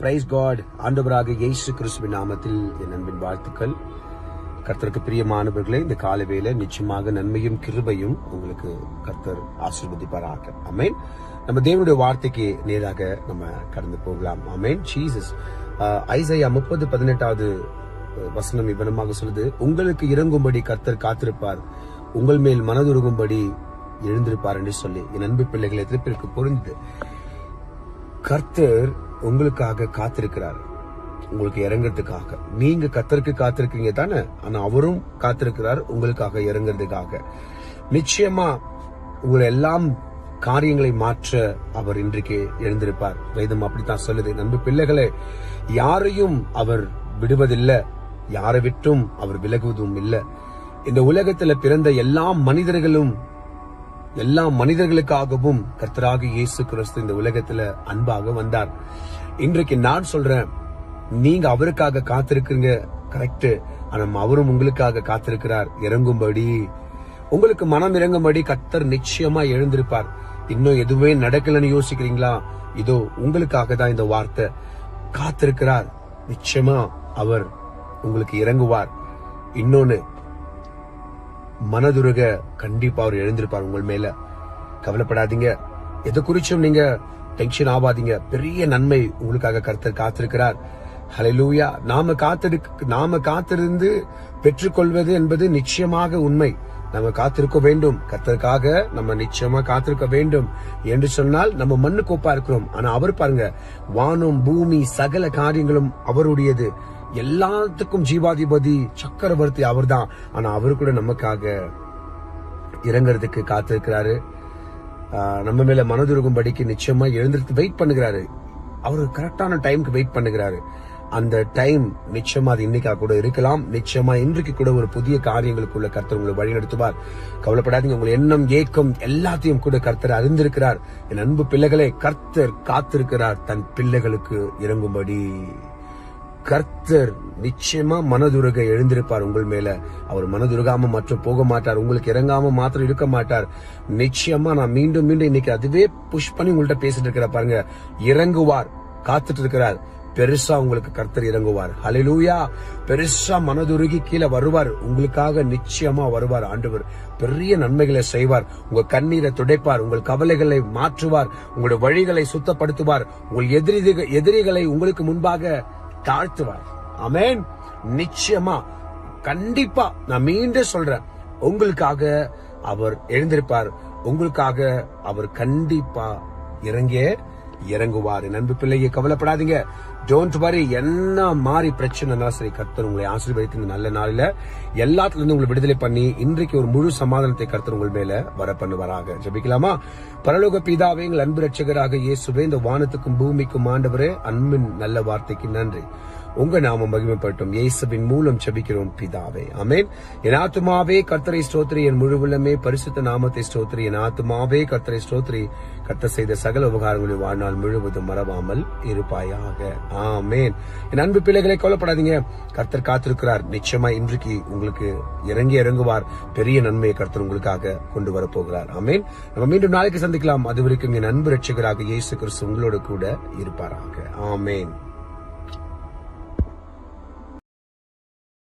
Price God. ஆண்டவராக இயேசு கிறிஸ்துவின் நாமத்தில் என் அன்பின் வாழ்த்துக்கள். கர்த்தருக்கு பிரியமானவர்களே, இந்த காலை வேளை நிச்சயமாக நன்மையும் கிருபையும் உங்களுக்கு கர்த்தர் ஆசீர்வதிப்பாராக. ஆமென். நம்ம தேவனுடைய வார்த்தைக்கு நேராக நம்ம கடந்து போகலாம். ஆமென். ஜீசஸ் ஐசையா 30:18 வசனம் இவ்விதமாக சொல்லுது, உங்களுக்கு இறங்கும்படி கர்த்தர் காத்திருப்பார், உங்கள் மேல் மனதுருகும்படி எழுந்திருப்பார் என்று சொல்லி. என் அன்பு பிள்ளைகளை திருப்பிற்கு பொருந்தது. கர்த்தர் உங்களுக்காக காத்திருக்கிறார், உங்களுக்கு இறங்குறதுக்காக. நீங்க கர்த்தருக்கு காத்திருக்கீங்க தானே, ஆனா அவரும் காத்திருக்கிறார் உங்களுக்காக இறங்குறதுக்காக. நிச்சயமா உங்களை எல்லாம் காரியங்களை மாற்ற அவர் இன்றைக்கு எழுந்திருப்பார். வேதம் அப்படித்தான் சொல்லுது. நண்பு பிள்ளைகளே, யாரையும் அவர் விடுவதில்லை, யாரை விட்டும் அவர் விலகுவதும் இல்லை. இந்த உலகத்துல பிறந்த எல்லா மனிதர்களுக்காகவும் கர்த்தராக இயேசு கிறிஸ்து இந்த உலகத்துல அன்பாக வந்தார். இன்றைக்கு நான் சொல்றேன், நீங்க அவருக்காக காத்திருக்கீங்க, கரெக்ட். ஆனா அவரும் உங்களுக்காக காத்திருக்கிறார், இறங்கும்படி. உங்களுக்கு மனம் இறங்கும்படி கர்த்தர் நிச்சயமா எழுந்திருப்பார். இன்னும் எதுவுமே நடக்கலன்னு யோசிக்கிறீங்களா? இதோ உங்களுக்காக தான் இந்த வார்த்தை. காத்திருக்கிறார், நிச்சயமா அவர் உங்களுக்கு இறங்குவார். இன்னொன்னு, மனதுருக கண்டிப்பா அவர் எழுந்திருப்பார் உங்கள் மேல. கவலைப்படாதீங்க, எது குறிச்சும் நீங்க டென்ஷன் ஆகாதீங்க. பெரிய நன்மை உங்களுக்காக கர்த்தர் காத்திருக்கிறார். ஹல்லேலூயா. நாம காத்திருந்து பெற்றுக்கொள்வது என்பது நிச்சயமாக உண்மை. நம்ம காத்திருக்க வேண்டும், கர்த்தருக்காக நம்ம நிச்சயமா காத்திருக்க வேண்டும் என்று சொன்னால் நம்ம மண்ணுக்கு ஒப்பா இருக்கிறோம். ஆனா அவர் பாருங்க, வானம் பூமி சகல காரியங்களும் அவருடையது. எல்லாத்துக்கும் ஜீவாதிபதி சக்கரவர்த்தி அவர்தான். ஆனா அவரு கூட நமக்காக இறங்குறதுக்கு காத்திருக்கிறாரு. நம்ம மேல மனதுருகும்படிக்கு நிச்சயமா எழுந்திருக்கு வெயிட் பண்ணுகிறாரு. அவரு கரெக்டான டைமுக்கு வெயிட் பண்ணுகிறாரு. அந்த டைம் நிச்சயமா அது இன்னைக்கா கூட இருக்கலாம். நிச்சயமா இன்றைக்கு கூட ஒரு புதிய காரியங்களுக்குள்ள கர்த்தர் உங்களை வழி நடத்துவார். கவலைப்படாதீங்க. உங்கள் எண்ணம் ஏக்கம் எல்லாத்தையும் கூட கர்த்தர் அறிந்திருக்கிறார். என் அன்பு பிள்ளைகளே, கர்த்தர் காத்திருக்கிறார் தன் பிள்ளைகளுக்கு இறங்கும்படி. கர்த்தர் நிச்சயமா மனதுருக எழுந்திருப்பார் உங்கள் மேல. அவர் மனதுருகாம மற்றும் போக மாட்டார், உங்களுக்கு இறங்காம மாத்திரம் இருக்க மாட்டார். நிச்சயமா நான் மீண்டும் இன்னைக்கு அதுவே புஷ் பண்ணி உங்கள்கிட்ட பேசிட்டு இருக்கிற பாருங்க. இறங்குவார், காத்துட்டு இருக்கிறார். பெருசா உங்களுக்கு கர்த்தர் இறங்குவார். ஹல்லேலூயா. பெருசா மனதுருகி கீழே வருவார், உங்களுக்காக நிச்சயமா வருவார். ஆண்டவர் பெரிய நன்மைகளை செய்வார். உங்க கண்ணீரை துடைப்பார், உங்கள் கவலைகளை மாற்றுவார், உங்களுடைய வழிகளை சுத்தப்படுத்துவார், உங்கள் எதிரிகளை உங்களுக்கு முன்பாக தாழ்த்துவார். ஆமென். நிச்சயமா கண்டிப்பா நான் மீண்டும் சொல்றேன், உங்களுக்காக அவர் எழுந்திருப்பார், உங்களுக்காக அவர் கண்டிப்பா இறங்குவார். நண்பு பிள்ளையை கவலைப்படாதீங்க. Don't worry. என்ன மாதிரி பிரச்சனை சரி, கர்த்தர் உங்களை ஆசீர்வதித்து நல்ல நாளில எல்லாத்துல இருந்து உங்களை விடுதலை பண்ணி இன்றைக்கு ஒரு முழு சமாதானத்தை கர்த்தர் உங்கள் மேல வர பண்ணுவாராக. ஜெபிக்கலாமா? பரலோக பிதாவே, எங்கள் அன்பு ரட்சகராக இயேசுவே, இந்த வானத்துக்கும் பூமிக்கும் ஆண்டவரே, அன்பின் நல்ல வார்த்தைக்கு நன்றி. உங்க நாமம் மகிமைப்பட்டும். இயேசுவின் மூலம் ஜெபிக்கிறோம் பிதாவே. ஆமென். என் ஆத்துமாவே கர்த்தரை ஸ்தோத்திரி, என் முழு உள்ளமே பரிசுத்த நாமத்தை ஸ்தோத்திரி. என் ஆத்துமாவே கர்த்தரை ஸ்தோத்திரி, கர்த்தர் செய்த சகல உபகாரங்களை வாழ்நாள் முழுவதும் மறவாமல் இருப்பாயாக. ஆமென். என் அன்பு பிள்ளைகளை கவலைப்படாதீங்க, கர்த்தர் காத்திருக்கிறார். நிச்சயமா இன்றைக்கு உங்களுக்கு இறங்குவார். பெரிய நன்மையை கர்த்தர் உங்களுக்காக கொண்டு வரப்போகிறார். ஆமென். நம்ம மீண்டும் நாளைக்கு சந்திக்கலாம். அது வரைக்கும் என் அன்பு ரட்சகராக இயேசு கிறிஸ்து உங்களோட கூட இருப்பாராக. ஆமென்.